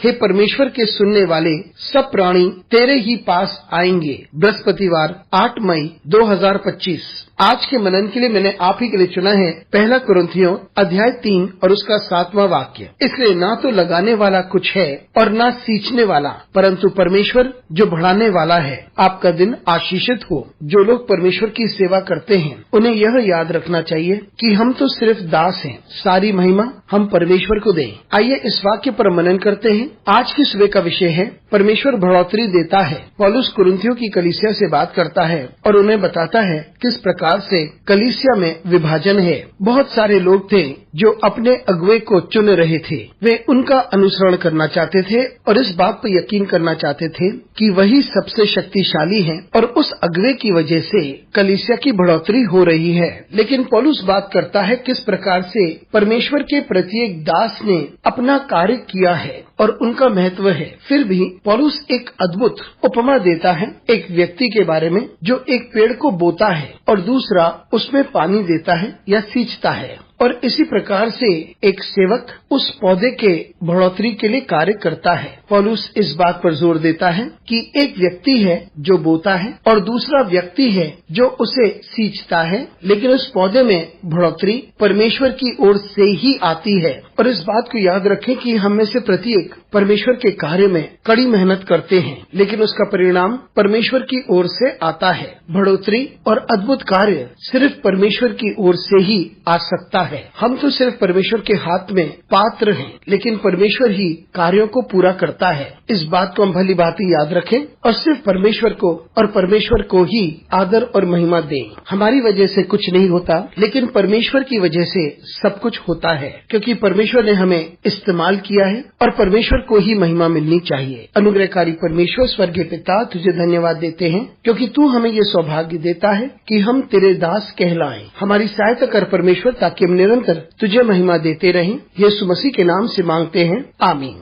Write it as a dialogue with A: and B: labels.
A: हे परमेश्वर के सुनने वाले सब प्राणी तेरे ही पास आएंगे। बृहस्पतिवार 8 मई 2025। आज के मनन के लिए मैंने आप ही के लिए चुना है 1 कुरिन्थियों अध्याय 3 और उसका 7वां वाक्य। इसलिए ना तो लगाने वाला कुछ है और ना सींचने वाला, परंतु परमेश्वर जो बढ़ाने वाला है। आपका दिन आशीषित हो। जो लोग परमेश्वर की सेवा करते हैं उन्हें यह याद रखना चाहिए कि हम तो सिर्फ दास हैं, सारी महिमा हम परमेश्वर को दें। आइए इस वाक्य पर मनन करते हैं। आज की सुबह का विषय है परमेश्वर बढ़ोतरी देता है। पौलुस कुरिन्थियों की कलीसिया से बात करता है और उन्हें बताता है किस प्रकार से कलीसिया में विभाजन है। बहुत सारे लोग थे जो अपने अगुवे को चुन रहे थे। वे उनका अनुसरण करना चाहते थे और इस बात पर यकीन करना चाहते थे कि वही सबसे शक्तिशाली है और उस अगुवे की वजह से कलीसिया की बढ़ोतरी हो रही है। लेकिन पौलुस बात करता है किस प्रकार से परमेश्वर के प्रत्येक दास ने अपना कार्य किया है और उनका महत्व है। फिर भी पौलुस एक अद्भुत उपमा देता है एक व्यक्ति के बारे में जो एक पेड़ को बोता है और दूसरा उसमें पानी देता है या सींचता है। और इसी प्रकार से एक सेवक उस पौधे के बढ़ोतरी के लिए कार्य करता है। पौलुस इस बात पर जोर देता है कि एक व्यक्ति है जो बोता है और दूसरा व्यक्ति है जो उसे सींचता है, लेकिन उस पौधे में बढ़ोतरी परमेश्वर की ओर से ही आती है। और इस बात को याद रखें कि हम में से प्रत्येक परमेश्वर के कार्य में कड़ी मेहनत करते हैं, लेकिन उसका परिणाम परमेश्वर की ओर से आता है। बढ़ोतरी और अद्भुत कार्य सिर्फ परमेश्वर की ओर से ही आ सकता है। हम तो सिर्फ परमेश्वर के हाथ में पात्र हैं, लेकिन परमेश्वर ही कार्यों को पूरा करता है। इस बात को हम भली भांति याद रखें और सिर्फ परमेश्वर को और परमेश्वर को ही आदर और महिमा दें। हमारी वजह से कुछ नहीं होता, लेकिन परमेश्वर की वजह से सब कुछ होता है, क्योंकि परमेश्वर ने हमें इस्तेमाल किया है और परमेश्वर को ही महिमा मिलनी चाहिए। अनुग्रहकारी परमेश्वर स्वर्गीय पिता, तुझे धन्यवाद देते हैं क्योंकि तू हमें ये सौभाग्य देता है कि हम तेरे दास कहलाएं। हमारी सहायता कर परमेश्वर, ताकि हम निरंतर तुझे महिमा देते रहें। यीशु मसीह के नाम से मांगते हैं, आमीन।